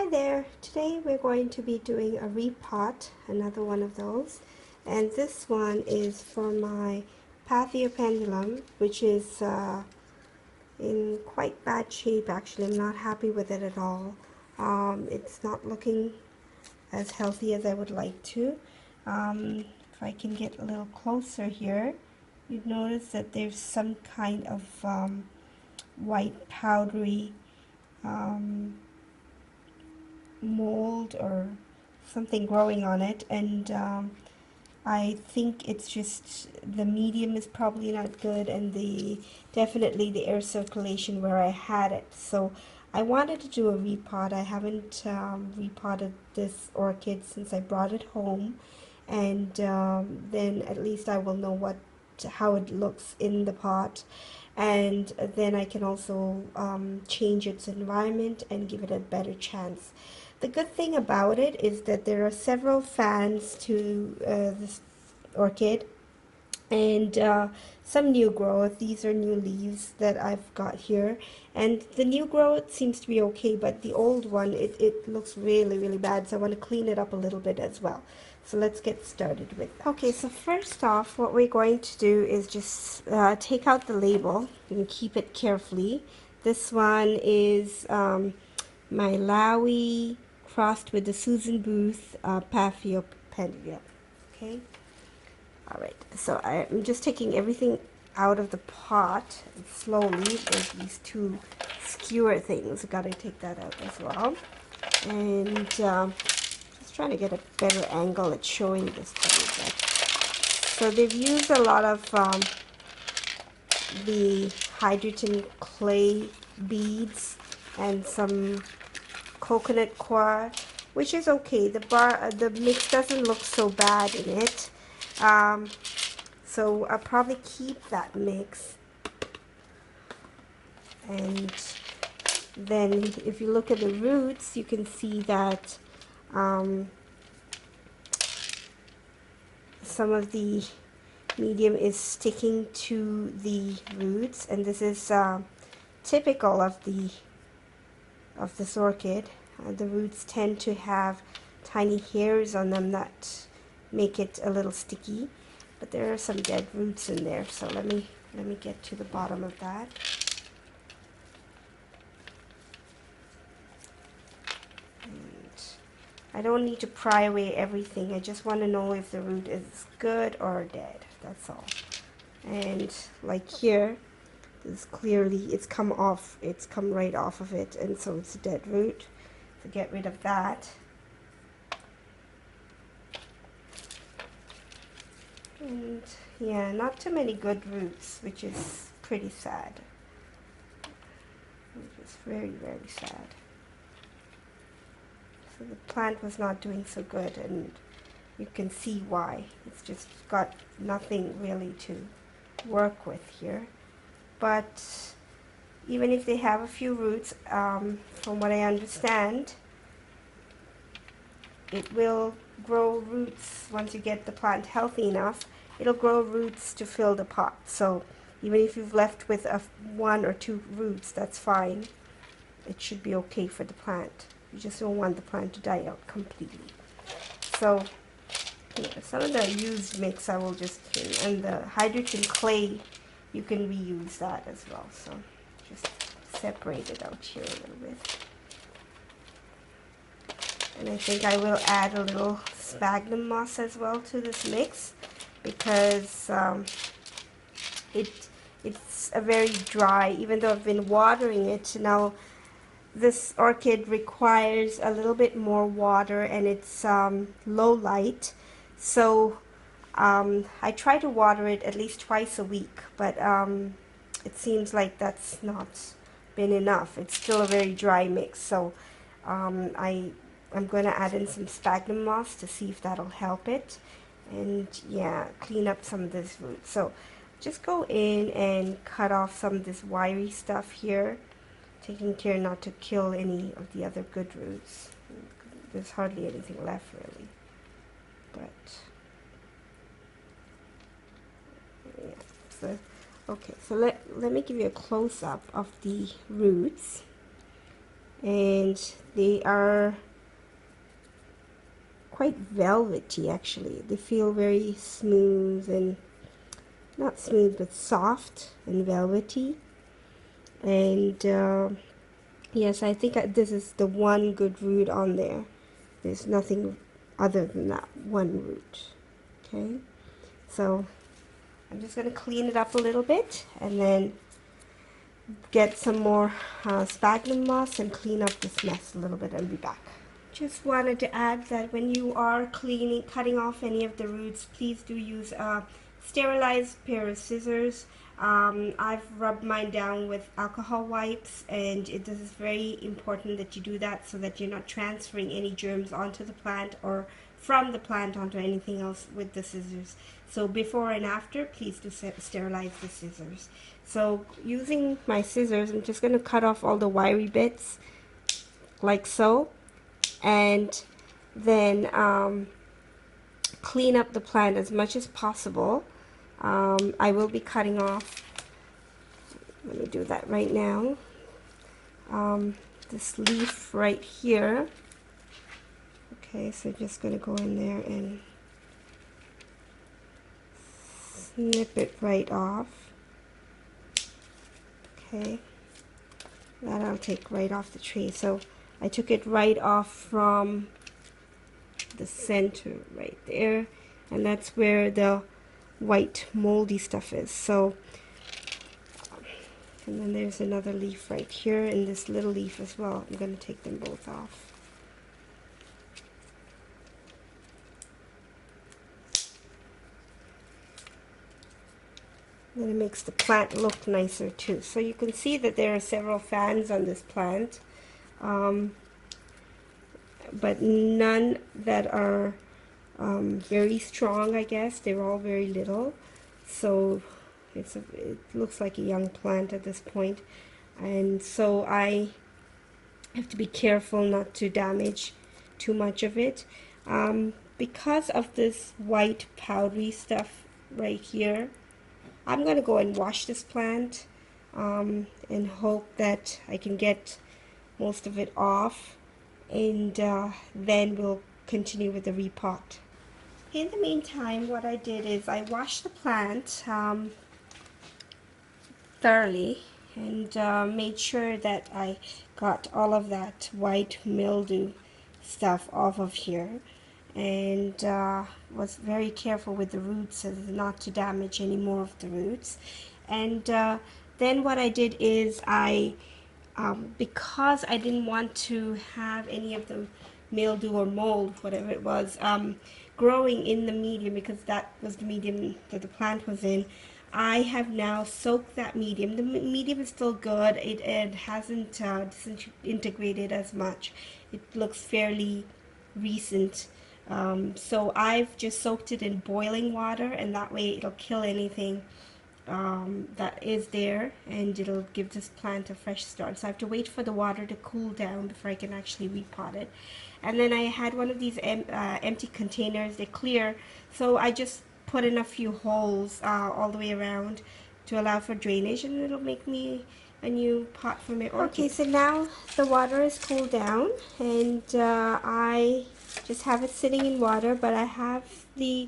Hi there! Today we're going to be doing a repot, another one of those, and this one is for my Paphiopedilum, which is in quite bad shape actually. I'm not happy with it at all. It's not looking as healthy as I would like to. If I can get a little closer here, you'd notice that there's some kind of white powdery mold or something growing on it, and I think it's just the medium is probably not good, and definitely the air circulation where I had it. So I wanted to do a repot. I haven't repotted this orchid since I brought it home, and then at least I will know how it looks in the pot, and then I can also change its environment and give it a better chance. The good thing about it is that there are several fans to this orchid, and some new growth. These are new leaves that I've got here, and the new growth seems to be okay, but the old one, it looks really bad, so I want to clean it up a little bit as well. So let's get started with that. Okay, so first off, what we're going to do is just take out the label and keep it carefully. This one is my Lowii crossed with the Susan Booth Paphiopedilum. Okay. All right. So I'm just taking everything out of the pot slowly. There's these two skewer things. Got to take that out as well. And just trying to get a better angle at showing this to you. So they've used a lot of the hydrogen clay beads and some coconut coir, which is okay. The mix doesn't look so bad in it, so I'll probably keep that mix. And then if you look at the roots, you can see that some of the medium is sticking to the roots, and this is typical of this orchid. The roots tend to have tiny hairs on them that make it a little sticky, but there are some dead roots in there, so let me get to the bottom of that. And I don't need to pry away everything. I just want to know if the root is good or dead. That's all. And like here, this clearly it's come off. It's come right off of it, and so it's a dead root. So get rid of that. And yeah, not too many good roots, which is pretty sad. Which is very sad. So the plant was not doing so good, and you can see why. It's just got nothing really to work with here. But even if they have a few roots, from what I understand, it will grow roots once you get the plant healthy enough. It'll grow roots to fill the pot. So even if you've left with one or two roots, that's fine. It should be okay for the plant. You just don't want the plant to die out completely. So yeah, some of the used mix I will just, and the hydrogen clay, you can reuse that as well. So just separate it out here a little bit. And I think I will add a little sphagnum moss as well to this mix, because it's a very dry, even though I've been watering it. Now this orchid requires a little bit more water, and it's low light, so I try to water it at least twice a week, but it seems like that's not been enough. It's still a very dry mix, so I'm going to add in some sphagnum moss to see if that'll help it, and yeah, clean up some of this root. So just go in and cut off some of this wiry stuff here, taking care not to kill any of the other good roots. There's hardly anything left really, but yeah. So okay, so let me give you a close-up of the roots. and they are quite velvety actually. They feel very smooth, and not smooth but soft and velvety. And yes, I think this is the one good root on there. There's nothing other than that one root. Okay, so I'm just going to clean it up a little bit and then get some more sphagnum moss and clean up this mess a little bit and be back. Just wanted to add that when you are cutting off any of the roots, please do use a sterilized pair of scissors. I've rubbed mine down with alcohol wipes, and this is very important that you do that so that you're not transferring any germs onto the plant or from the plant onto anything else with the scissors. So before and after, please do sterilize the scissors. So using my scissors, I'm just going to cut off all the wiry bits like so, and then clean up the plant as much as possible. I will be cutting off, let me do that right now, this leaf right here. Okay, so just going to go in there and snip it right off. Okay, that I'll take right off the tree. So I took it right off from the center right there, and that's where the white moldy stuff is. So and then there's another leaf right here, and this little leaf as well. I'm going to take them both off. Then it makes the plant look nicer too. So you can see that there are several fans on this plant, but none that are very strong, I guess. They're all very little. So it looks like a young plant at this point. And so I have to be careful not to damage too much of it. Because of this white powdery stuff right here, I'm going to go and wash this plant and hope that I can get most of it off, and then we'll continue with the repot. In the meantime, what I did is I washed the plant thoroughly and made sure that I got all of that white mildew stuff off of here, and was very careful with the roots as not to damage any more of the roots. And then what I did is I because I didn't want to have any of the mildew or mold, whatever it was, growing in the medium, because that was the medium that the plant was in, I have now soaked that medium. The medium is still good. It hasn't disintegrated as much. It looks fairly recent. So I've just soaked it in boiling water, and that way it'll kill anything that is there, and it'll give this plant a fresh start. So I have to wait for the water to cool down before I can actually repot it. And then I had one of these empty containers. They're clear, so I just put in a few holes all the way around to allow for drainage, and it'll make me a new pot for my orchid. Okay, so now the water is cooled down, and I just have it sitting in water, but I have the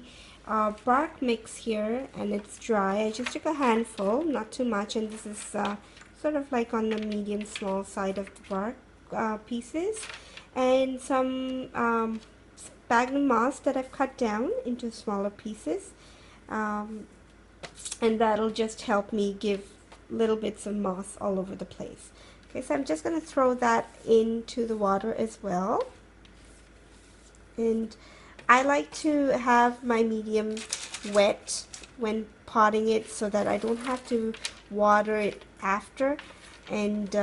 bark mix here, and it's dry. I just took a handful, not too much, and this is sort of like on the medium small side of the bark pieces, and some sphagnum moss that I've cut down into smaller pieces, and that'll just help me give little bits of moss all over the place. Okay, so I'm just going to throw that into the water as well. And I like to have my medium wet when potting it so that I don't have to water it after. And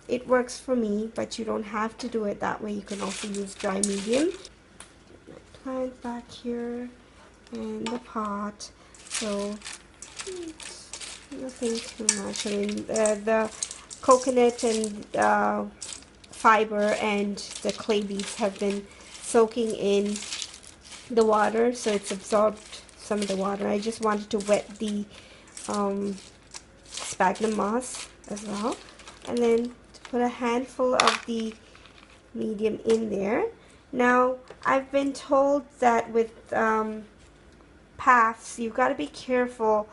it works for me, but you don't have to do it that way. You can also use dry medium. Plant back here and the pot. So nothing too much. I mean, the coconut and fiber and the clay leaves have been soaking in the water, so it's absorbed some of the water. I just wanted to wet the sphagnum moss as well, and then put a handful of the medium in there. Now, I've been told that with paths, you've got to be careful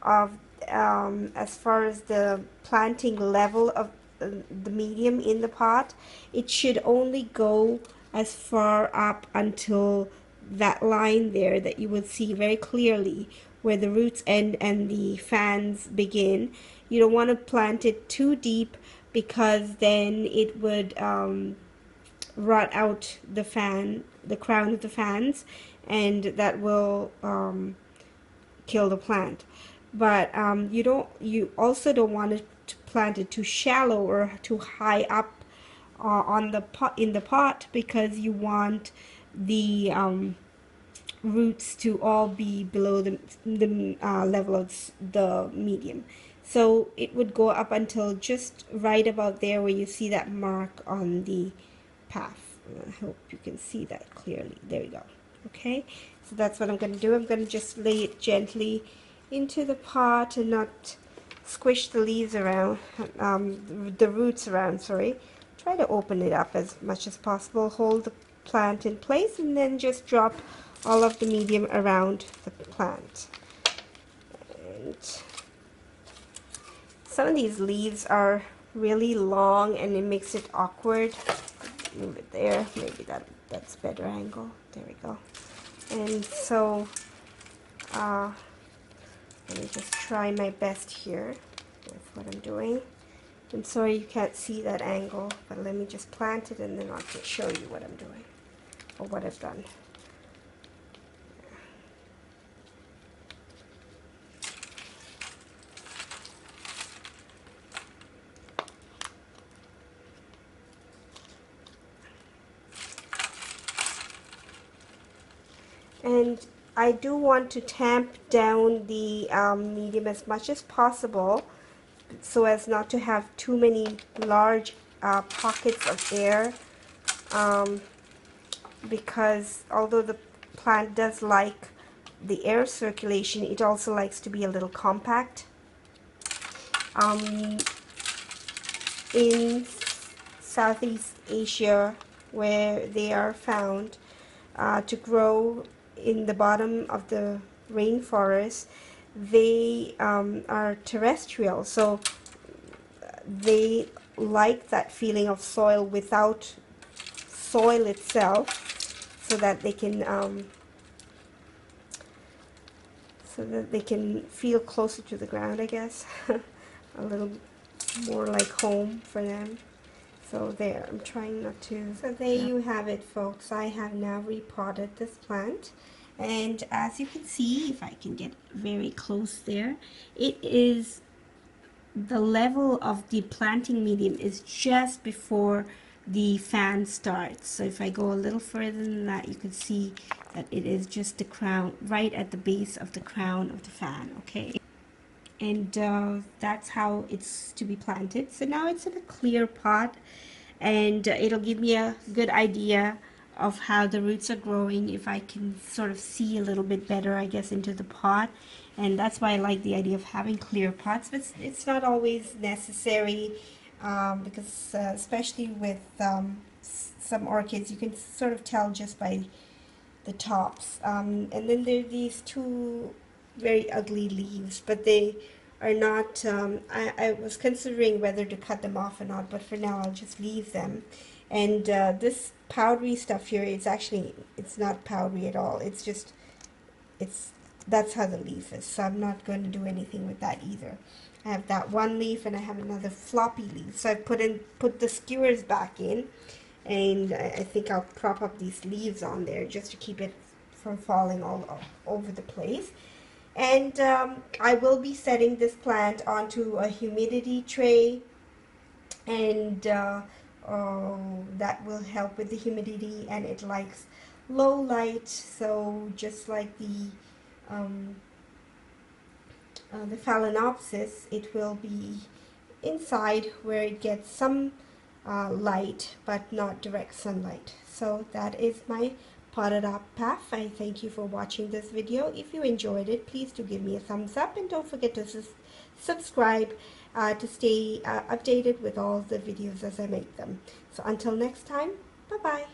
of as far as the planting level of the medium in the pot. It should only go as far up until that line there that you will see very clearly where the roots end and the fans begin. You don't want to plant it too deep because then it would rot out the crown of the fans, and that will kill the plant. But you also don't want to plant it too shallow or too high up on the pot in the pot, because you want the roots to all be below the level of the medium. So it would go up until just right about there where you see that mark on the path. I hope you can see that clearly. There we go. Okay, so that's what I'm going to do. I'm going to just lay it gently into the pot and not squish the leaves around, the roots around, sorry. Try to open it up as much as possible, hold the plant in place, and then just drop all of the medium around the plant. And some of these leaves are really long and it makes it awkward. Move it there, maybe that's better angle. There we go. And so let me just try my best here with what I'm doing. I'm sorry you can't see that angle, but let me just plant it and then I'll just show you what I'm doing or what I've done. And I do want to tamp down the medium as much as possible so as not to have too many large pockets of air, because although the plant does like the air circulation, it also likes to be a little compact. In Southeast Asia, where they are found to grow in the bottom of the rainforest, they are terrestrial, so they like that feeling of soil without soil itself, so that they can feel closer to the ground, I guess. A little more like home for them. So there, I'm trying not to. So there you have it, folks. I have now repotted this plant, and as you can see, if I can get very close there, it is the level of the planting medium is just before the fan starts. So if I go a little further than that, you can see that it is just the crown, right at the base of the crown of the fan. Okay, and that's how it's to be planted. So now it's in a clear pot, and it'll give me a good idea of how the roots are growing if I can sort of see a little bit better, I guess, into the pot. And that's why I like the idea of having clear pots, but it's not always necessary, because especially with some orchids, you can sort of tell just by the tops. And then there are these two very ugly leaves, but they are not, I was considering whether to cut them off or not, but for now I'll just leave them. And this powdery stuff here, it's not powdery at all. It's just, that's how the leaf is. So I'm not going to do anything with that either. I have that one leaf and I have another floppy leaf. So I put the skewers back in, and I think I'll prop up these leaves on there just to keep it from falling all over the place. And I will be setting this plant onto a humidity tray, and that will help with the humidity, and it likes low light, so just like the Phalaenopsis, it will be inside where it gets some light but not direct sunlight. So that is my potted up Paph. I thank you for watching this video. If you enjoyed it, please do give me a thumbs up, and don't forget to subscribe to stay updated with all the videos as I make them. So until next time, bye bye.